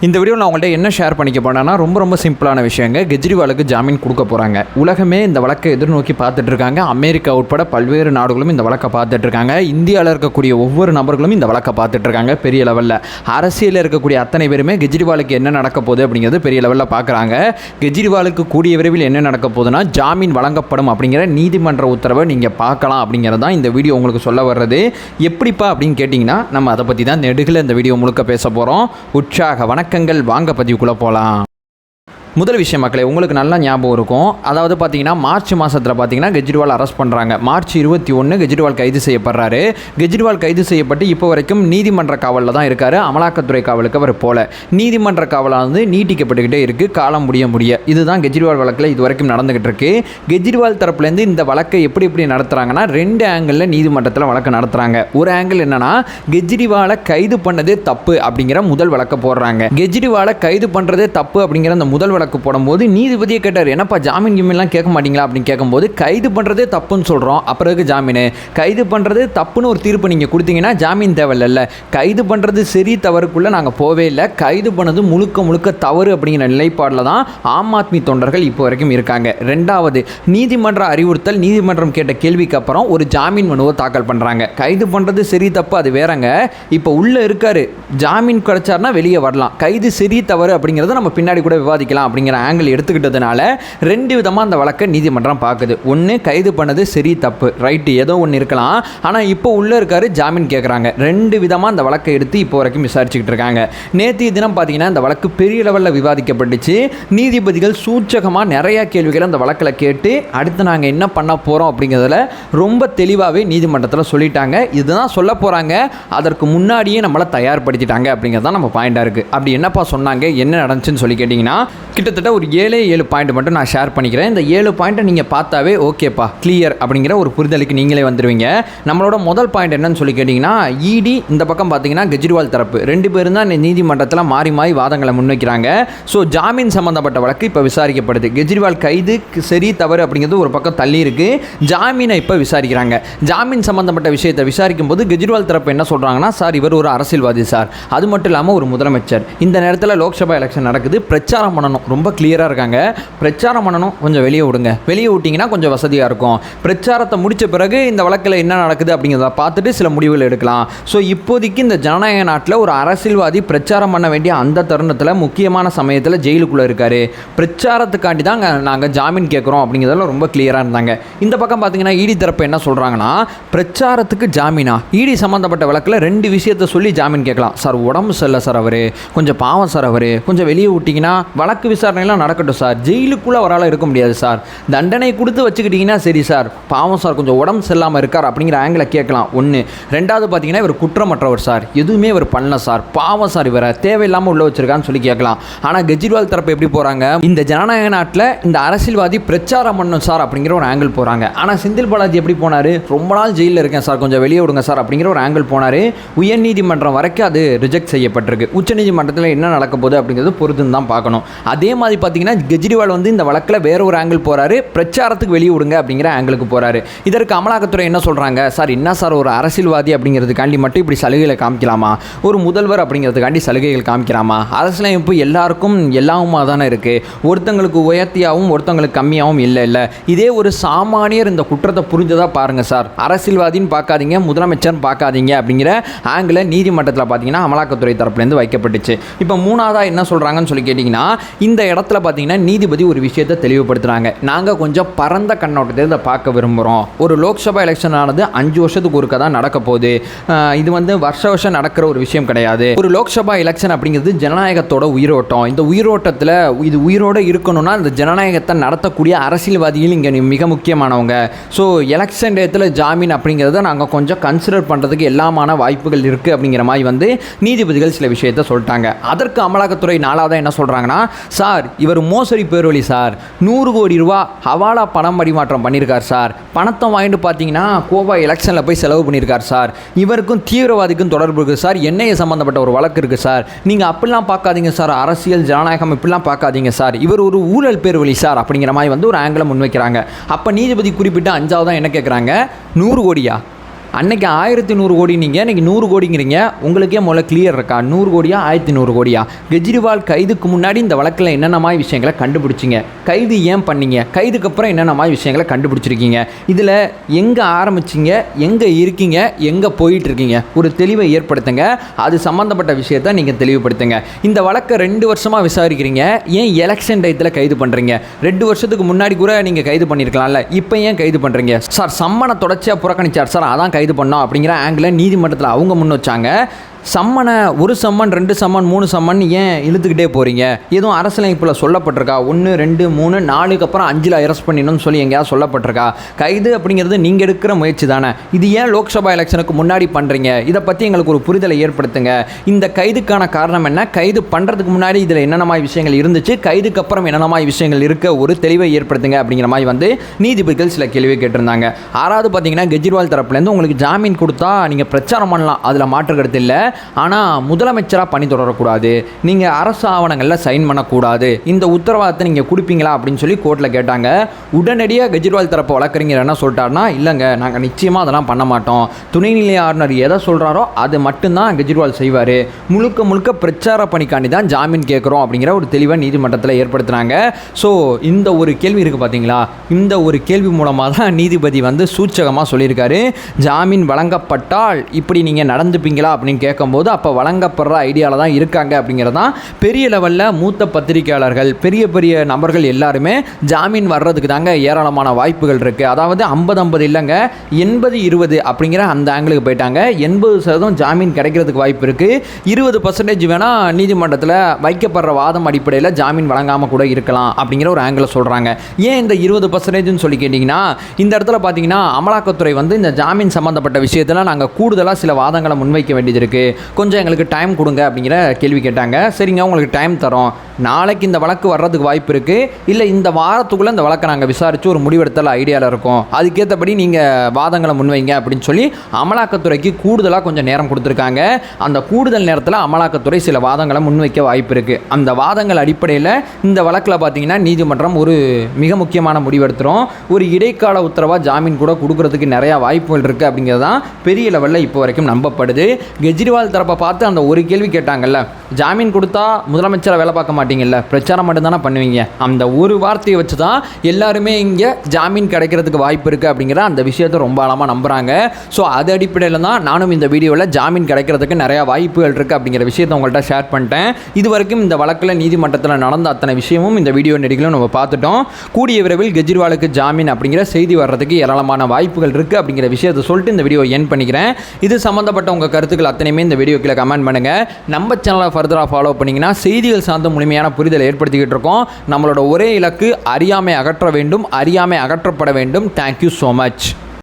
இந்த வீடியோ நான் உங்கள்கிட்ட என்ன ஷேர் பண்ணிக்க போனேன்னா ரொம்ப சிம்பிளான விஷயங்க. கெஜ்ரிவாலுக்கு ஜாமீன் கொடுக்க போகிறாங்க. உலகமே இந்த வழக்கை எதிர்நோக்கி பார்த்துட்டு இருக்காங்க. அமெரிக்கா உட்பட பல்வேறு நாடுகளும் இந்த வழக்கை பார்த்துட்டு இருக்காங்க. இந்தியாவில் இருக்கக்கூடிய ஒவ்வொரு நபர்களும் இந்த வழக்கை பார்த்துட்டு இருக்காங்க. பெரிய லெவலில் அரசியலில் இருக்கக்கூடிய அத்தனை பேருமே கெஜ்ரிவாலுக்கு என்ன நடக்க போகுது அப்படிங்கிறது பெரிய லெவலில் பார்க்குறாங்க. கெஜ்ரிவாலுக்கு கூடிய விரைவில் என்ன நடக்க போகுதுன்னா ஜாமீன் வழங்கப்படும் அப்படிங்கிற நீதிமன்ற உத்தரவை நீங்கள் பார்க்கலாம் அப்படிங்கிறது தான் இந்த வீடியோ உங்களுக்கு சொல்ல வர்றது. எப்படிப்பா அப்படின்னு கேட்டிங்கன்னா நம்ம அதை பற்றி தான் நெடுகில் இந்த வீடியோ முழுக்க பேச போகிறோம். உற்சாக வணக்கங்கள். வாங்க பதிவுக்குள்ளே போகலாம். முதல் விஷயம் மக்களே, உங்களுக்கு நல்லா ஞாபகம் இருக்கும். அதாவது பார்த்தீங்கன்னா மார்ச் மாதத்தில் பார்த்தீங்கன்னா கெஜ்ரிவால் அரெஸ்ட் பண்ணுறாங்க. மார்ச் 21 கெஜ்ரிவால் கைது செய்யப்படுறாரு. கெஜ்ரிவால் கைது செய்யப்பட்டு இப்போ வரைக்கும் நீதிமன்ற காவலில் தான் இருக்கார். அமலாக்கத்துறை காவலுக்கு அவர் போல நீதிமன்ற காவலானது நீட்டிக்கப்பட்டுக்கிட்டே இருக்குது காலம் முடிய. இதுதான் கெஜ்ரிவால் வழக்கில் இது வரைக்கும் நடந்துகிட்டு இருக்கு. கெஜ்ரிவால் தரப்புலேருந்து இந்த வழக்கை எப்படி நடத்துகிறாங்கன்னா ரெண்டு ஆங்கிளில் நீதிமன்றத்தில் வழக்கு நடத்துகிறாங்க. ஒரு ஆங்கிள் என்னன்னா கெஜ்ரிவாலை கைது பண்ணதே தப்பு அப்படிங்கிற முதல் வழக்கை போடுறாங்க. கெஜ்ரிவாலை கைது பண்ணுறதே தப்பு அப்படிங்கிற அந்த முதல் வழக்கு போடும்போது நீதிபதியை கேட்டார், என்னப்பா ஜாமீன் கிமீன்லாம் கேட்க மாட்டீங்களா அப்படின்னு கேட்கும்போது கைது பண்ணுறதே தப்புன்னு சொல்கிறோம், அப்புறம் ஜாமீன் கைது பண்ணுறது தப்புன்னு ஒரு தீர்ப்பு நீங்கள் கொடுத்தீங்கன்னா ஜாமீன் தேவையில்லை. கைது பண்ணுறது சரி தவறுக்குள்ளே நாங்கள் போவே இல்லை. கைது பண்ணது முழுக்க தவறு அப்படிங்கிற நிலைப்பாடில் தான் ஆம் ஆத்மி தொண்டர்கள் இப்போ வரைக்கும் இருக்காங்க. ரெண்டாவது, நீதிமன்ற அறிவுறுத்தல் நீதிமன்றம் கேட்ட கேள்விக்கு அப்புறம் ஒரு ஜாமீன் மனுவை தாக்கல் பண்ணுறாங்க. கைது பண்ணுறது சரி தப்பு அது வேறங்க. இப்போ உள்ளே இருக்காரு, ஜாமீன் கிடைச்சார்னா வெளியே வரலாம். கைது சரி தவறு அப்படிங்கிறத நம்ம பின்னாடி கூட விவாதிக்கலாம் அப்படிங்கிற ஆங்கிள் எடுத்துக்கிட்டதுனால ரெண்டு விதமாக அந்த வழக்கை நீதிமன்றம் பார்க்குது. ஒன்று, கைது பண்ணது சரி தப்பு ரைட்டு ஏதோ ஒன்று இருக்கலாம், ஆனால் இப்போ உள்ளே இருக்காரு ஜாமீன் கேட்குறாங்க. ரெண்டு விதமாக அந்த வழக்கை எடுத்து இப்போ வரைக்கும் விசாரிச்சுக்கிட்டு இருக்காங்க. நேற்றைய தினம் பார்த்தீங்கன்னா இந்த வழக்கு பெரிய லெவலில் விவாதிக்கப்பட்டுச்சு. நீதிபதிகள் சூச்சகமாக நிறையா கேள்விகளை அந்த வழக்கில் கேட்டு அடுத்து நாங்கள் என்ன பண்ண போகிறோம் அப்படிங்கிறதுல ரொம்ப தெளிவாகவே நீதிமன்றத்தில் சொல்லிட்டாங்க. இதுதான் சொல்ல போகிறாங்க, அதற்கு முன்னாடியே நம்மளை தயார்படுத்திட்டாங்க அப்படிங்கிறது தான் நம்ம பாயிண்டாக இருக்குது. அப்படி என்னப்பா சொன்னாங்க, என்ன நடந்துச்சுன்னு சொல்லி கேட்டிங்கன்னா கிட்டத்தட்ட ஒரு 7 பாயிண்ட் மட்டும் நான் ஷேர் பண்ணிக்கிறேன். இந்த 7 பாயிண்ட்டை நீங்கள் பார்த்தாவே ஓகேப்பா கிளியர் அப்படிங்கிற ஒரு புரிதலுக்கு நீங்களே வந்துடுவீங்க. நம்மளோட முதல் பாயிண்ட் என்னன்னு சொல்லி கேட்டிங்கன்னா இடி இந்த பக்கம் பார்த்தீங்கன்னா கெஜ்ரிவால் தரப்பு ரெண்டு பேரும் தான் நீதிமன்றத்தில் மாறி வாதங்களை முன்வைக்கிறாங்க. ஸோ ஜாமீன் சம்மந்தப்பட்ட வழக்கு இப்போ விசாரிக்கப்படுது. கெஜ்ரிவால் கைது சரி தவறு அப்படிங்கிறது ஒரு பக்கம் தள்ளி இருக்கு. ஜாமீனை இப்போ விசாரிக்கிறாங்க. ஜாமீன் சம்மந்தப்பட்ட விஷயத்தை விசாரிக்கும் போது கெஜ்ரிவால் தரப்பு என்ன சொல்கிறாங்கன்னா, சார் இவர் ஒரு அரசியல்வாதி சார், அது மட்டும் இல்லாமல் ஒரு முதலமைச்சர், இந்த நேரத்தில் லோக்சபா எலெக்ஷன் நடக்குது, பிரச்சாரம் பண்ணணும், ரொம்ப கிளியராக இருக்காங்க, பிரச்சாரம் பண்ணணும், கொஞ்சம் வெளியே விட்டிங்கன்னா கொஞ்சம் வசதியாக இருக்கும். பிரச்சாரத்தை முடித்த பிறகு இந்த வழக்கில் என்ன நடக்குது அப்படிங்கிறத பார்த்துட்டு சில முடிவுகள் எடுக்கலாம். ஸோ இப்போதைக்கு இந்த ஜனநாயக நாட்டில் ஒரு அரசியல்வாதி பிரச்சாரம் பண்ண வேண்டிய அந்த தருணத்தில் முக்கியமான சமயத்தில் ஜெயிலுக்குள்ளே இருக்கார், பிரச்சாரத்துக்காண்டி தான் நாங்கள் ஜாமீன் கேட்குறோம் அப்படிங்கிறதுல ரொம்ப கிளியராக இருந்தாங்க. இந்த பக்கம் பார்த்தீங்கன்னா இடி தரப்பு என்ன சொல்கிறாங்கன்னா, பிரச்சாரத்துக்கு ஜாமீனா, இடி சம்மந்தப்பட்ட வழக்கில் ரெண்டு விஷயத்தை சொல்லி ஜாமீன் கேட்கலாம். சார் உடம்பு சரியில்லை சார், அவர் கொஞ்சம் பாவம் சார், அவர் கொஞ்சம் வெளியே விட்டிங்கன்னா வழக்கு விசாரணைலாம் நடக்கட்டும் சார், ஜெயிலுக்குள்ளே அவரால் இருக்க முடியாது சார், தண்டனை கொடுத்து வச்சுக்கிட்டிங்கன்னா சரி சார், பாவம் சார் கொஞ்சம் உடம்பு சரியில்லாமல் இருக்கார் அப்படிங்கிற ஆங்கிளை கேட்கலாம். ஒன்று. ரெண்டாவது பார்த்தீங்கன்னா இவர் குற்றமற்றவர் சார், எதுவுமே இவர் பண்ணல சார், பாவம் சார், இவரை தேவையில்லாமல் உள்ள வச்சிருக்கான்னு சொல்லி கேட்கலாம். ஆனால் கெஜ்ரிவால் தரப்பு எப்படி போகிறாங்க, இந்த ஜனநாயக நாட்டில் இந்த அரசியல்வாதி பிரச்சாரம் பண்ணணும் சார் அப்படிங்கிற ஒரு ஆங்கிள் போகிறாங்க. ஆனால் செந்தில் பாலாஜி எப்படி போனார், ரொம்ப நாள் ஜெயிலில் இருக்கேன் சார், கொஞ்சம் வெளியே விடுங்க சார் அப்படிங்கிற ஒரு ஆங்கிள் போனார். உயர்நீதிமன்றம் வரைக்கும் அது ரிஜெக்ட் செய்யப்பட்டிருக்கு. உச்சநீதிமன்றத்தில் என்ன நடக்க போகுது அப்படிங்கிறது பொறுத்துன்னு தான் பார்க்கணும். அதே மாதிரி பார்த்தீங்கன்னா கெஜ்ரிவால் இந்த வழக்கில் வேற ஒரு ஆங்கிள் போறாரு, பிரச்சாரத்துக்கு வெளியே விடுங்க அப்படிங்கிற ஆங்கிளுக்கு போறாரு. இதற்கு அமலாக்கத்துறை என்ன சொல்றாங்க, சார் என்ன சார் ஒரு அரசியல்வாதி அப்படிங்கிறதுக்காண்டி மட்டும் இப்படி சலுகைகளை காமிக்கலாமா, ஒரு முதல்வர் அப்படிங்கிறதுக்காண்டி சலுகைகள் காமிக்கலாமா, அரசியலமைப்பு எல்லாருக்கும் எல்லாமுமா தானே இருக்கு, ஒருத்தங்களுக்கு உயர்த்தியாகவும் ஒருத்தங்களுக்கு கம்மியாகவும் இல்லை. இதே ஒரு சாமானியர் இந்த குற்றத்தை புரிஞ்சதா பாருங்க சார், அரசியல்வாதின்னு பார்க்காதீங்க, முதலமைச்சர் பார்க்காதீங்க அப்படிங்கிற ஆங்கிளை நீதிமன்றத்தில் பார்த்தீங்கன்னா அமலாக்கத்துறை தரப்புலேருந்து வைக்கப்பட்டுச்சு. இப்போ மூணாவதா என்ன சொல்றாங்கன்னு சொல்லி கேட்டிங்கன்னா, இந்த இடத்துல பார்த்தீங்கன்னா நீதிபதி ஒரு விஷயத்தை தெளிவுபடுத்துறாங்க. நாங்கள் கொஞ்சம் பரந்த கண்ணோட்டத்தை இதை பார்க்க விரும்புகிறோம். ஒரு லோக்சபா எலெக்ஷன் ஆனது 5 வருஷத்துக்கு ஒருக்க தான் நடக்க போகுது. இது வருஷம் நடக்கிற ஒரு விஷயம் கிடையாது. ஒரு லோக்சபா எலெக்ஷன் அப்படிங்கிறது ஜனநாயகத்தோட உயிரோட்டம். இந்த உயிரோட்டத்தில் இது உயிரோடு இருக்கணும்னா இந்த ஜனநாயகத்தை நடத்தக்கூடிய அரசியல்வாதிகள் இங்கே மிக முக்கியமானவங்க. ஸோ எலெக்ஷன் டேத்தில் ஜாமீன் அப்படிங்கிறத நாங்கள் கொஞ்சம் கன்சிடர் பண்ணுறதுக்கு எல்லாமான வாய்ப்புகள் இருக்குது அப்படிங்கிற மாதிரி நீதிபதிகள் சில விஷயத்தை சொல்லிட்டாங்க. அதற்கு அமலாக்கத்துறை நாளாக என்ன சொல்கிறாங்கன்னா, சார் இவர் மோசடி பேர்வழி சார், 100 கோடி ரூபா ஹவாலா பணம் பரிமாற்றம் பண்ணியிருக்கார் சார், பணத்தை வாங்கிட்டு பார்த்தீங்கன்னா கோவா எலெக்ஷனில் போய் செலவு பண்ணியிருக்கார் சார், இவருக்கும் தீவிரவாதிக்கும் தொடர்பு இருக்குது சார், என்ஐஏ சம்மந்தப்பட்ட ஒரு வழக்கு இருக்குது சார், நீங்கள் அப்படிலாம் பார்க்காதீங்க சார், அரசியல் ஜனநாயகம் இப்படிலாம் பார்க்காதீங்க சார், இவர் ஒரு ஊழல் பேர்வழி சார் அப்படிங்கிற மாதிரி ஒரு ஆங்கிளை முன்வைக்கிறாங்க. அப்போ நீதிபதி குறிப்பிட்ட 5வது தான் என்ன கேட்குறாங்க, 100 கோடியா அன்னைக்கு 1100 கோடி நீங்கள் இன்றைக்கி 100 கோடிங்கிறீங்க. உங்களுக்கே முதல்ல கிளியர் இருக்கா? 100 கோடியா 1100 கோடியா? கெஜ்ரிவால் கைதுக்கு முன்னாடி இந்த வழக்கில் என்னென்ன மாதிரி விஷயங்களை கண்டுபிடிச்சிங்க? கைது ஏன் பண்ணீங்க? கைதுக்கு அப்புறம் என்னென்ன மாதிரி விஷயங்களை கண்டுபிடிச்சிருக்கீங்க? இதில் எங்கே ஆரம்பிச்சிங்க, எங்கே இருக்கீங்க, எங்கே போயிட்டுருக்கீங்க? ஒரு தெளிவை ஏற்படுத்துங்க. அது சம்மந்தப்பட்ட விஷயத்தை நீங்கள் தெளிவுபடுத்துங்க. இந்த வழக்கை 2 வருஷமாக விசாரிக்கிறீங்க. ஏன் எலெக்ஷன் டயத்தில் கைது பண்ணுறீங்க? 2 வருஷத்துக்கு முன்னாடி கூட நீங்கள் கைது பண்ணியிருக்கலாம்ல, இப்போ ஏன் கைது பண்ணுறீங்க? சார் சம்மனை தொடர்ச்சியாக புறக்கணிச்சார் சார், அதான் கைது பண்ணோம் அப்படிங்கிற ஆங்கிள் நீதிமன்றத்தில் அவங்க முன் வச்சாங்க. சம்மனை 1 சம்மன் 2 சம்மன் 3 சம்மன் ஏன் இழுத்துக்கிட்டே போகிறீங்க? எதுவும் அரசியலமைப்பில் சொல்லப்பட்டிருக்கா? 1 2 3 4க்கு அப்புறம் 5ல் அரெஸ்ட் பண்ணிடணும்னு சொல்லி எங்கேயாவது சொல்லப்பட்டிருக்கா? கைது அப்படிங்கிறது நீங்கள் எடுக்கிற முயற்சி தானே. இது ஏன் லோக்சபா எலெக்ஷனுக்கு முன்னாடி பண்ணுறீங்க? இதை பற்றி எங்களுக்கு ஒரு புரிதலை ஏற்படுத்துங்க. இந்த கைதுக்கான காரணம் என்ன? கைது பண்ணுறதுக்கு முன்னாடி இதில் என்னென்ன மாதிரி விஷயங்கள் இருந்துச்சு, கைதுக்கு அப்புறம் என்னென்ன மாதிரி விஷயங்கள் இருக்க ஒரு தெளிவை ஏற்படுத்துங்க அப்படிங்கிற மாதிரி நீதிபதிகள் சில கேள்வி கேட்டிருந்தாங்க. 6வது பார்த்தீங்கன்னா கெஜ்ரிவால் தரப்புலேருந்து உங்களுக்கு ஜாமீன் கொடுத்தா நீங்கள் பிரச்சாரம் பண்ணலாம், அதில் மாற்று கருத்து இல்லை. ஆனால் முதலமைச்சராக பணி தொடரக்கூடாது, நீங்கள் அரசு ஆவணங்களில் சைன் பண்ணக்கூடாது, இந்த உத்தரவாதத்தை நீங்கள் கொடுப்பீங்களா அப்படின்னு சொல்லி கோர்ட்டில் கேட்டாங்க. உடனடியாக கெஜ்ரிவால் தரப்பு வழக்கறிஞர் என்ன சொல்லிட்டாருன்னா, இல்லைங்க நாங்கள் நிச்சயமாக அதெல்லாம் பண்ண மாட்டோம், துணைநிலை ஆளுநர் எதை சொல்கிறாரோ அது மட்டும்தான் கெஜ்ரிவால் செய்வார், முழுக்க முழுக்க பிரச்சார பணிக்காண்டி தான் ஜாமீன் கேட்குறோம் அப்படிங்கிற ஒரு தெளிவை நீதிமன்றத்தில் ஏற்படுத்தினாங்க. ஸோ இந்த ஒரு கேள்வி இருக்குது பார்த்தீங்களா, இந்த ஒரு கேள்வி மூலமாக தான் நீதிபதி சூச்சகமாக சொல்லியிருக்காரு. ஜாமீன் வழங்கப்பட்டால் இப்படி நீங்கள் நடந்துப்பீங்களா அப்படின்னு கேட்கும்போது அப்போ வழங்கப்படுற ஐடியாவில் தான் இருக்காங்க அப்படிங்கிறது தான் பெரிய லெவலில் மூத்த பத்திரிகையாளர்கள், பெரிய பெரிய நபர்கள் எல்லாருமே ஜாமீன் வர்றதுக்கு தாங்க ஏராளமான வாய்ப்புகள் இருக்குது. அதாவது 50-50 இல்லைங்க, 80-20 அப்படிங்கிற அந்த ஆங்கிளுக்கு போயிட்டாங்க. 80% ஜாமீன் கிடைக்கிறதுக்கு வாய்ப்பு இருக்குது. 20% வேணால் நீதிமன்றத்தில் வைக்கப்படுற வாதம் அடிப்படையில் ஜாமீன் வழங்காமல் கூட இருக்கலாம் அப்படிங்கிற ஒரு ஆங்கிளில் சொல்கிறாங்க. ஏன் இந்த 20%ன்னு சொல்லி கேட்டிங்கன்னா, இந்த இடத்துல பார்த்தீங்கன்னா அமலாக்கத்துறை இந்த ஜாமீன் சம்மந்தப்பட்ட விஷயத்தில் நாங்கள் கூடுதலாக சில வாதங்களை முன்வைக்க வேண்டியது இருக்குது, கொஞ்சம் எங்களுக்கு டைம் கொடுங்க அப்படிங்கிற கேள்வி கேட்டாங்க. சரிங்க உங்களுக்கு டைம் தரோம், நாளைக்கு இந்த வழக்கு வர்றதுக்கு வாய்ப்பு இருக்குது, இல்லை இந்த வாரத்துக்குள்ளே இந்த வழக்கை நாங்கள் விசாரித்து ஒரு முடிவெடுத்தல் ஐடியாவில் இருக்கோம், அதுக்கேற்றபடி நீங்கள் வாதங்களை முன்வைங்க அப்படின்னு சொல்லி அமலாக்கத்துறைக்கு கூடுதலாக கொஞ்சம் நேரம் கொடுத்துருக்காங்க. அந்த கூடுதல் நேரத்தில் அமலாக்கத்துறை சில வாதங்களை முன்வைக்க வாய்ப்பு இருக்குது. அந்த வாதங்கள் அடிப்படையில் இந்த வழக்கில் பார்த்தீங்கன்னா நீதிமன்றம் ஒரு மிக முக்கியமான முடிவெடுத்துரும். ஒரு இடைக்கால உத்தரவாக ஜாமீன் கூட கொடுக்கறதுக்கு நிறையா வாய்ப்புகள் இருக்குது அப்படிங்கிறது தான் பெரிய லெவலில் இப்போ வரைக்கும் நம்பப்படுது. கெஜ்ரிவால் தரப்பை பார்த்து அந்த ஒரு கேள்வி கேட்டாங்கல்ல, ஜாமீன் கொடுத்தா முதலமைச்சரை வேலை பார்க்க மாட்டீங்கல்ல, பிரச்சாரம் மட்டும்தானே பண்ணுவீங்க, அந்த ஒரு வார்த்தையை வச்சு தான் எல்லாருமே இங்கே ஜாமீன் கிடைக்கிறதுக்கு வாய்ப்பு இருக்குது அப்படிங்கிற அந்த விஷயத்தை ரொம்ப ஆழமாக நம்புகிறாங்க. ஸோ அது அடிப்படையில் தான் நானும் இந்த வீடியோவில் ஜாமீன் கிடைக்கிறதுக்கு நிறையா வாய்ப்புகள் இருக்குது அப்படிங்கிற விஷயத்தை உங்கள்கிட்ட ஷேர் பண்ணிட்டேன். இது வரைக்கும் இந்த வழக்கில் நீதிமன்றத்தில் நடந்த அத்தனை விஷயமும் இந்த வீடியோ நெடுகிலும் நம்ம பார்த்துட்டோம். கூடிய விரைவில் கெஜ்ரிவாலுக்கு ஜாமீன் அப்படிங்கிற செய்தி வர்றதுக்கு ஏராளமான வாய்ப்புகள் இருக்குது அப்படிங்கிற விஷயத்தை சொல்லிட்டு இந்த வீடியோ என் பண்ணிக்கிறேன். இது சம்மந்தப்பட்ட உங்கள் கருத்துக்கள் அத்தனையுமே இந்த வீடியோ கீழே கமெண்ட் பண்ணுங்கள். நம்ம சேனலை ஃபர்தராக ஃபாலோ பண்ணிங்கன்னா செய்திகள் சார்ந்த முழுமையான புரிதலை ஏற்படுத்திக்கிட்டு இருக்கோம். நம்மளோட ஒரே இலக்கு அறியாமை அகற்ற வேண்டும், அறியாமை அகற்றப்பட வேண்டும். Thank you so much.